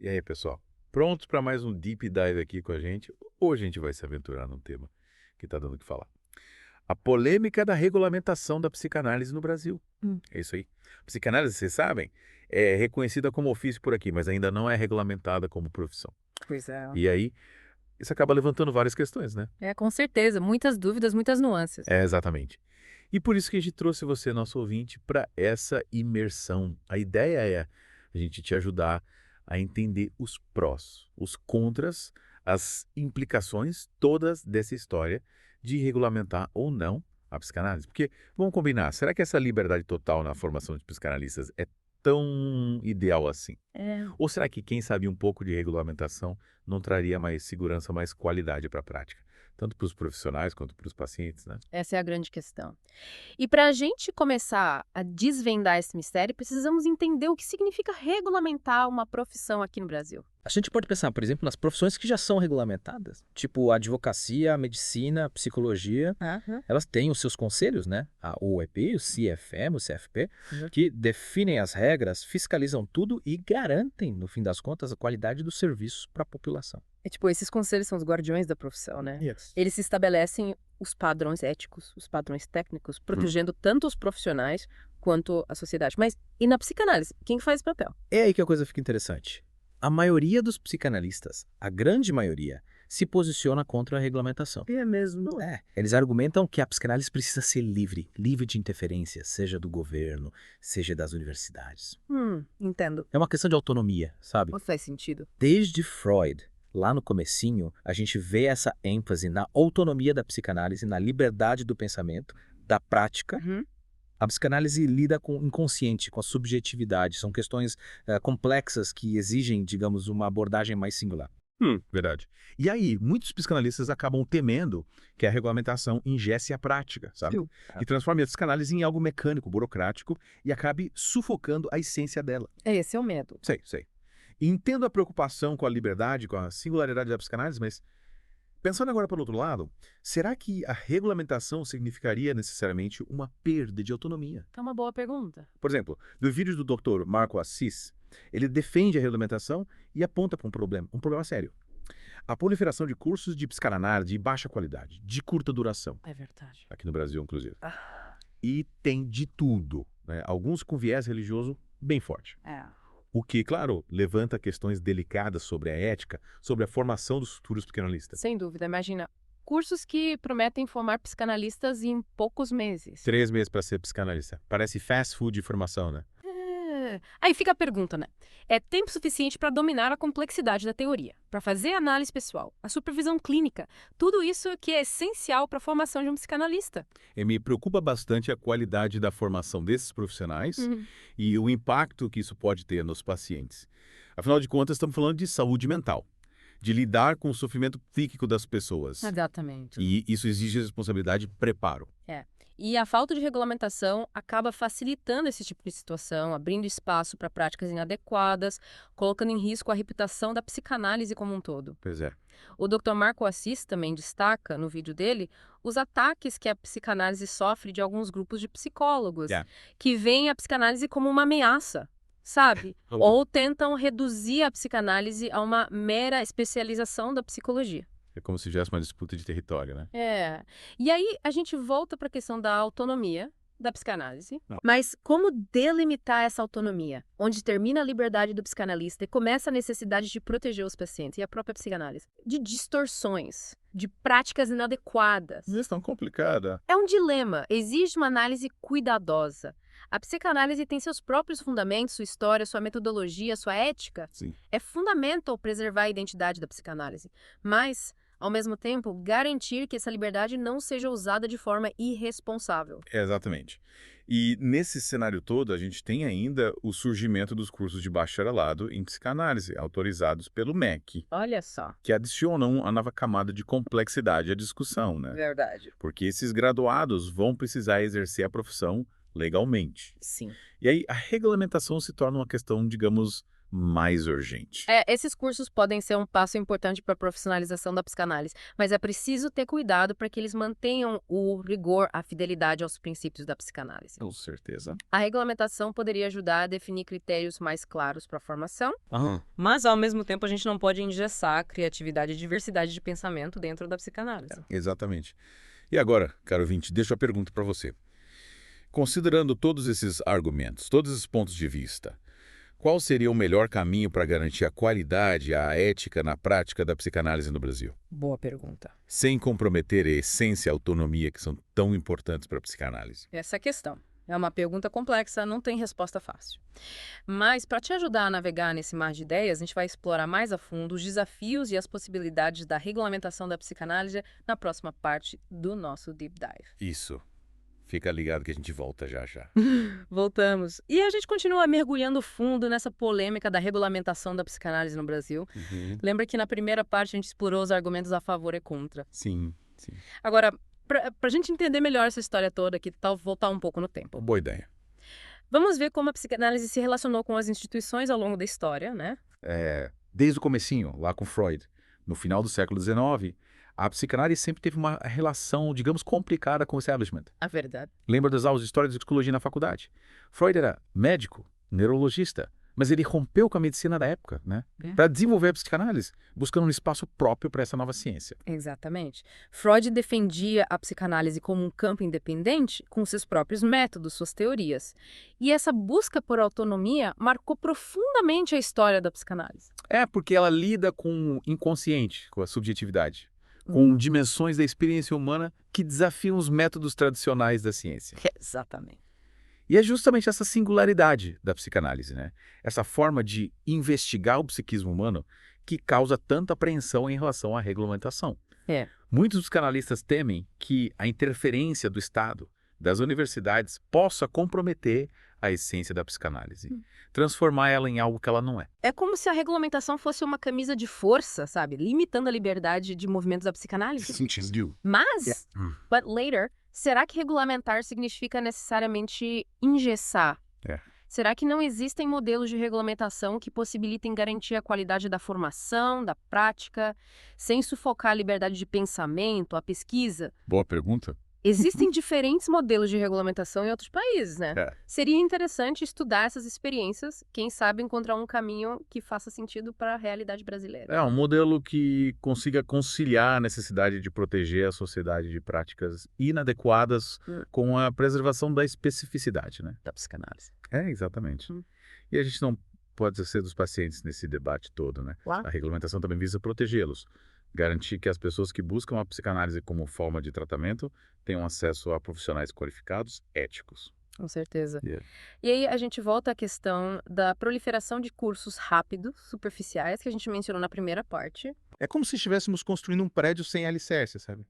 E aí, pessoal? Prontos para mais um deep dive aqui com a gente? Hoje a gente vai se aventurar num tema que está dando o que falar. A polêmica da regulamentação da psicanálise no Brasil. Hum. É isso aí. Psicanálise, vocês sabem, é reconhecida como ofício por aqui, mas ainda não é regulamentada como profissão. Pois é. E aí, isso acaba levantando várias questões, né? É, com certeza. Muitas dúvidas, muitas nuances. É, exatamente. E por isso que a gente trouxe você, nosso ouvinte, para essa imersão. A ideia é a gente te ajudar a entender os prós, os contras, as implicações todas dessa história de regulamentar ou não a psicanálise. Porque, vamos combinar, será que essa liberdade total na formação de psicanalistas é tão ideal assim? É, Ou será que quem sabe um pouco de regulamentação não traria mais segurança, mais qualidade para a prática? Tanto para os profissionais quanto para os pacientes, né? essa é a grande questão. E para a gente começar a desvendar esse mistério, precisamos entender o que significa regulamentar uma profissão aqui no Brasil. A gente pode pensar, por exemplo, nas profissões que já são regulamentadas, tipo a advocacia, a medicina, a psicologia. Aham. Elas têm os seus conselhos, né? A OEP, o CFM, o CFP, Uhum. que definem as regras, fiscalizam tudo e garantem, no fim das contas, a qualidade dos serviços para a população. É tipo, esses conselhos são os guardiões da profissão, né? Yes. Eles estabelecem os padrões éticos, os padrões técnicos, protegendo tanto os profissionais quanto a sociedade. Mas e na psicanálise? Quem faz esse papel? É aí que a coisa fica interessante. A maioria dos psicanalistas, a grande maioria, se posiciona contra a regulamentação. É mesmo. Eles argumentam que a psicanálise precisa ser livre, livre de interferência, seja do governo, seja das universidades. Entendo. É uma questão de autonomia, sabe? Faz sentido. Desde Freud, lá no comecinho, a gente vê essa ênfase na autonomia da psicanálise, na liberdade do pensamento, da prática. Uhum. A psicanálise lida com o inconsciente, com a subjetividade. São questões complexas que exigem, digamos, uma abordagem mais singular. Verdade. E aí, muitos psicanalistas acabam temendo que a regulamentação ingesse a prática, sabe? Viu? E transforme a psicanálise em algo mecânico, burocrático e acabe sufocando a essência dela. Esse é o medo. Sei, sei. Entendo a preocupação com a liberdade, com a singularidade da psicanálise, mas pensando agora pelo outro lado, será que a regulamentação significaria necessariamente uma perda de autonomia? É uma boa pergunta. Por exemplo, no vídeo do Dr. Marco Assis, ele defende a regulamentação e aponta para um problema sério. A proliferação de cursos de psicanálise de baixa qualidade, de curta duração, É verdade. aqui no Brasil, inclusive. Ah, E tem de tudo, né? Alguns com viés religioso bem forte. é. O que, claro, levanta questões delicadas sobre a ética, sobre a formação dos futuros psicanalistas. Sem dúvida. Imagina, cursos que prometem formar psicanalistas em poucos meses. 3 meses para ser psicanalista. Parece fast food de formação, né? Aí fica a pergunta, né? É tempo suficiente para dominar a complexidade da teoria, para fazer a análise pessoal, a supervisão clínica, tudo isso que é essencial para a formação de um psicanalista. E me preocupa bastante a qualidade da formação desses profissionais Uhum. e o impacto que isso pode ter nos pacientes. Afinal de contas, estamos falando de saúde mental, de lidar com o sofrimento psíquico das pessoas. Exatamente. E isso exige responsabilidade e preparo. E a falta de regulamentação acaba facilitando esse tipo de situação, abrindo espaço para práticas inadequadas, colocando em risco a reputação da psicanálise como um todo. Pois é. O Dr. Marco Assis também destaca, no vídeo dele, os ataques que a psicanálise sofre de alguns grupos de psicólogos, É. que veem a psicanálise como uma ameaça, sabe? Ou tentam reduzir a psicanálise a uma mera especialização da psicologia. É como se tivesse uma disputa de território, né? É. E aí a gente volta para a questão da autonomia da psicanálise. Não. Mas como delimitar essa autonomia? Onde termina a liberdade do psicanalista e começa a necessidade de proteger os pacientes e a própria psicanálise? De distorções, de práticas inadequadas. Isso é tão complicada. É um dilema, exige uma análise cuidadosa. A psicanálise tem seus próprios fundamentos, sua história, sua metodologia, sua ética. Sim. É fundamental preservar a identidade da psicanálise, mas, ao mesmo tempo, garantir que essa liberdade não seja usada de forma irresponsável. Exatamente. E nesse cenário todo, a gente tem ainda o surgimento dos cursos de bacharelado em psicanálise, autorizados pelo MEC, Olha só. que adicionam a nova camada de complexidade à discussão, né? Verdade. Porque esses graduados vão precisar exercer a profissão legalmente. Sim. E aí a regulamentação se torna uma questão, digamos, mais urgente. Esses cursos podem ser um passo importante para a profissionalização da psicanálise, mas é preciso ter cuidado para que eles mantenham o rigor, a fidelidade aos princípios da psicanálise. Com certeza. A regulamentação poderia ajudar a definir critérios mais claros para a formação, Aham. mas, ao mesmo tempo, a gente não pode engessar a criatividade e diversidade de pensamento dentro da psicanálise. Exatamente. E agora, caro ouvinte, deixo a pergunta para você. Considerando todos esses argumentos, todos esses pontos de vista, qual seria o melhor caminho para garantir a qualidade, a ética na prática da psicanálise no Brasil? Boa pergunta. Sem comprometer a essência e a autonomia que são tão importantes para a psicanálise. Essa é a questão. É uma pergunta complexa, não tem resposta fácil. Mas, para te ajudar a navegar nesse mar de ideias, a gente vai explorar mais a fundo os desafios e as possibilidades da regulamentação da psicanálise na próxima parte do nosso Deep Dive. Isso. Fica ligado que a gente volta já já. Voltamos. E a gente continua mergulhando fundo nessa polêmica da regulamentação da psicanálise no Brasil. Lembra que na primeira parte a gente explorou os argumentos a favor e contra. Sim, sim. Agora, para a gente entender melhor essa história toda, que tal voltar um pouco no tempo. Boa ideia. Vamos ver como a psicanálise se relacionou com as instituições ao longo da história, né? Desde o comecinho, lá com Freud, no final do século XIX, a psicanálise sempre teve uma relação, digamos, complicada com o establishment. A verdade. Lembra das aulas de história de psicologia na faculdade? Freud era médico, neurologista, mas ele rompeu com a medicina da época, né? Para desenvolver a psicanálise, buscando um espaço próprio para essa nova ciência. Exatamente. Freud defendia a psicanálise como um campo independente, com seus próprios métodos, suas teorias. E essa busca por autonomia marcou profundamente a história da psicanálise. Porque ela lida com o inconsciente, com a subjetividade, com dimensões da experiência humana que desafiam os métodos tradicionais da ciência. Exatamente. E é justamente essa singularidade da psicanálise, né? Essa forma de investigar o psiquismo humano que causa tanta apreensão em relação à regulamentação. Muitos psicanalistas temem que a interferência do Estado, das universidades, possa comprometer a essência da psicanálise, transformar ela em algo que ela não é. É como se a regulamentação fosse uma camisa de força, sabe? Limitando a liberdade de movimentos da psicanálise. Mas, but later, será que regulamentar significa necessariamente engessar? Será que não existem modelos de regulamentação que possibilitem garantir a qualidade da formação, da prática, sem sufocar a liberdade de pensamento, a pesquisa? Boa pergunta. Existem diferentes modelos de regulamentação em outros países, né? Seria interessante estudar essas experiências, quem sabe encontrar um caminho que faça sentido para a realidade brasileira. Um modelo que consiga conciliar a necessidade de proteger a sociedade de práticas inadequadas com a preservação da especificidade, né? Da psicanálise. Exatamente. E a gente não pode esquecer dos pacientes nesse debate todo, né? Claro. A regulamentação também visa protegê-los. Garantir que as pessoas que buscam a psicanálise como forma de tratamento tenham acesso a profissionais qualificados, éticos. Com certeza. E aí a gente volta à questão da proliferação de cursos rápidos, superficiais, que a gente mencionou na primeira parte. É como se estivéssemos construindo um prédio sem alicerce, sabe?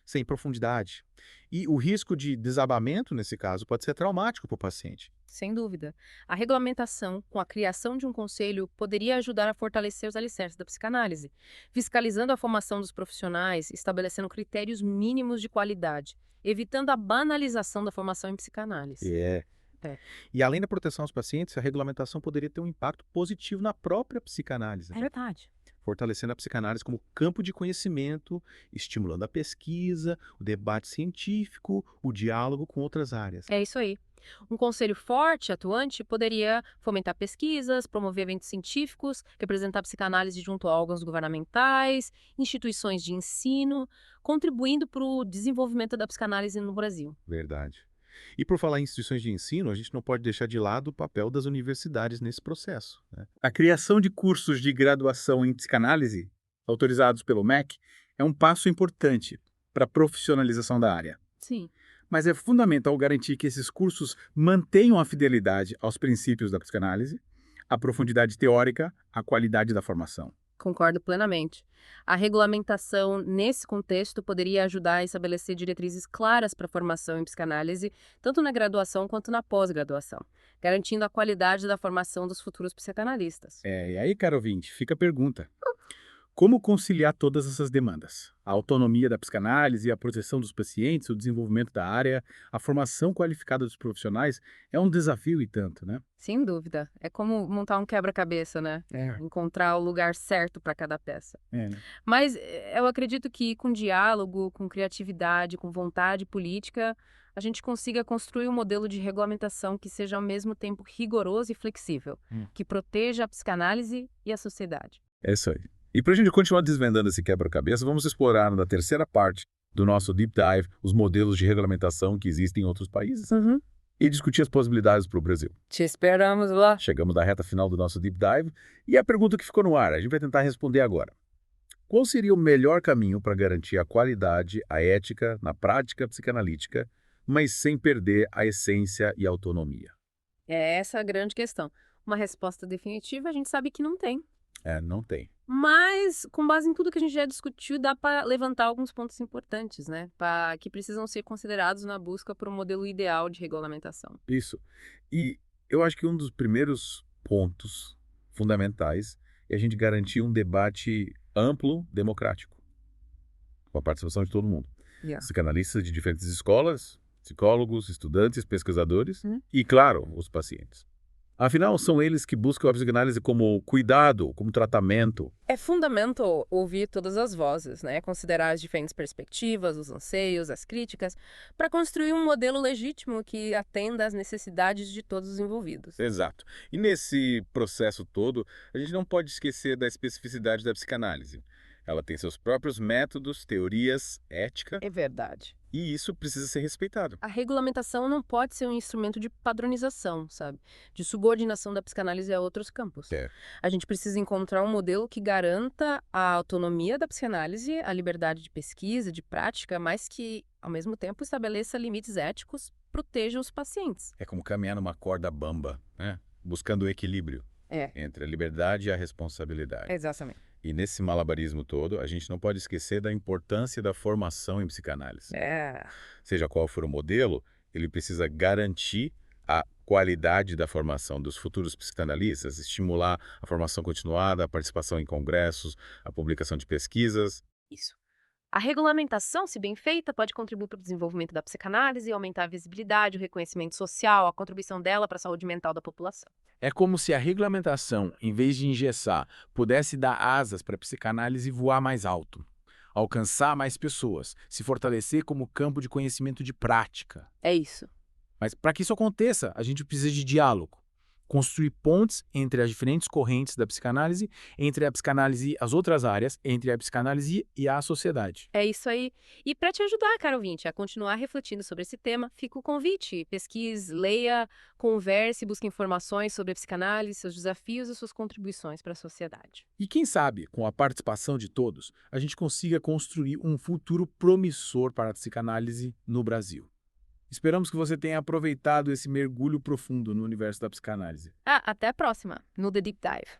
Sem profundidade. E o risco de desabamento, nesse caso, pode ser traumático para o paciente. Sem dúvida. A regulamentação, com a criação de um conselho, poderia ajudar a fortalecer os alicerces da psicanálise, fiscalizando a formação dos profissionais, estabelecendo critérios mínimos de qualidade, evitando a banalização da formação em psicanálise. E além da proteção aos pacientes, a regulamentação poderia ter um impacto positivo na própria psicanálise. É verdade. Fortalecendo a psicanálise como campo de conhecimento, estimulando a pesquisa, o debate científico, o diálogo com outras áreas. É isso aí. Um conselho forte, atuante, poderia fomentar pesquisas, promover eventos científicos, representar a psicanálise junto a órgãos governamentais, instituições de ensino, contribuindo para o desenvolvimento da psicanálise no Brasil. Verdade. E por falar em instituições de ensino, a gente não pode deixar de lado o papel das universidades nesse processo, né? A criação de cursos de graduação em psicanálise, autorizados pelo MEC, é um passo importante para a profissionalização da área. Sim. Mas é fundamental garantir que esses cursos mantenham a fidelidade aos princípios da psicanálise, a profundidade teórica, a qualidade da formação. Concordo plenamente. A regulamentação, nesse contexto, poderia ajudar a estabelecer diretrizes claras para a formação em psicanálise, tanto na graduação quanto na pós-graduação, garantindo a qualidade da formação dos futuros psicanalistas. E aí, caro ouvinte, fica a pergunta. Como conciliar todas essas demandas? A autonomia da psicanálise, a proteção dos pacientes, o desenvolvimento da área, a formação qualificada dos profissionais é um desafio e tanto, né? Sem dúvida. É como montar um quebra-cabeça, né? Encontrar o lugar certo para cada peça. Né? Mas eu acredito que com diálogo, com criatividade, com vontade política, a gente consiga construir um modelo de regulamentação que seja ao mesmo tempo rigoroso e flexível, que proteja a psicanálise e a sociedade. É isso aí. E para a gente continuar desvendando esse quebra-cabeça, vamos explorar na terceira parte do nosso Deep Dive os modelos de regulamentação que existem em outros países e discutir as possibilidades para o Brasil. Te esperamos lá. Chegamos na reta final do nosso Deep Dive e a pergunta que ficou no ar, a gente vai tentar responder agora. Qual seria o melhor caminho para garantir a qualidade, a ética na prática psicanalítica, mas sem perder a essência e a autonomia? É essa a grande questão. Uma resposta definitiva a gente sabe que não tem. Não tem. Mas, com base em tudo que a gente já discutiu, dá para levantar alguns pontos importantes, né? Que precisam ser considerados na busca por um modelo ideal de regulamentação. Isso. E eu acho que um dos primeiros pontos fundamentais é a gente garantir um debate amplo, democrático, com a participação de todo mundo. Psicanalistas de diferentes escolas, psicólogos, estudantes, pesquisadores e, claro, os pacientes. Afinal, são eles que buscam a psicanálise como cuidado, como tratamento. É fundamental ouvir todas as vozes, né? Considerar as diferentes perspectivas, os anseios, as críticas, para construir um modelo legítimo que atenda às necessidades de todos os envolvidos. Exato. E nesse processo todo, a gente não pode esquecer da especificidade da psicanálise. Ela tem seus próprios métodos, teorias, ética. É verdade. E isso precisa ser respeitado. A regulamentação não pode ser um instrumento de padronização, sabe? De subordinação da psicanálise a outros campos. A gente precisa encontrar um modelo que garanta a autonomia da psicanálise, a liberdade de pesquisa, de prática, mas que, ao mesmo tempo, estabeleça limites éticos, proteja os pacientes. É como caminhar numa corda bamba, né? Buscando o equilíbrio entre a liberdade e a responsabilidade. Exatamente. E nesse malabarismo todo, a gente não pode esquecer da importância da formação em psicanálise. Seja qual for o modelo, ele precisa garantir a qualidade da formação dos futuros psicanalistas, estimular a formação continuada, a participação em congressos, a publicação de pesquisas. Isso. A regulamentação, se bem feita, pode contribuir para o desenvolvimento da psicanálise, aumentar a visibilidade, o reconhecimento social, a contribuição dela para a saúde mental da população. É como se a regulamentação, em vez de engessar, pudesse dar asas para a psicanálise voar mais alto, alcançar mais pessoas, se fortalecer como campo de conhecimento de prática. É isso. Mas para que isso aconteça, a gente precisa de diálogo. Construir pontes entre as diferentes correntes da psicanálise, entre a psicanálise e as outras áreas, entre a psicanálise e a sociedade. É isso aí. E para te ajudar, caro ouvinte, a continuar refletindo sobre esse tema, fica o convite. Pesquise, leia, converse, busque informações sobre a psicanálise, seus desafios e suas contribuições para a sociedade. E quem sabe, com a participação de todos, a gente consiga construir um futuro promissor para a psicanálise no Brasil. Esperamos que você tenha aproveitado esse mergulho profundo no universo da psicanálise. Até a próxima, no The Deep Dive.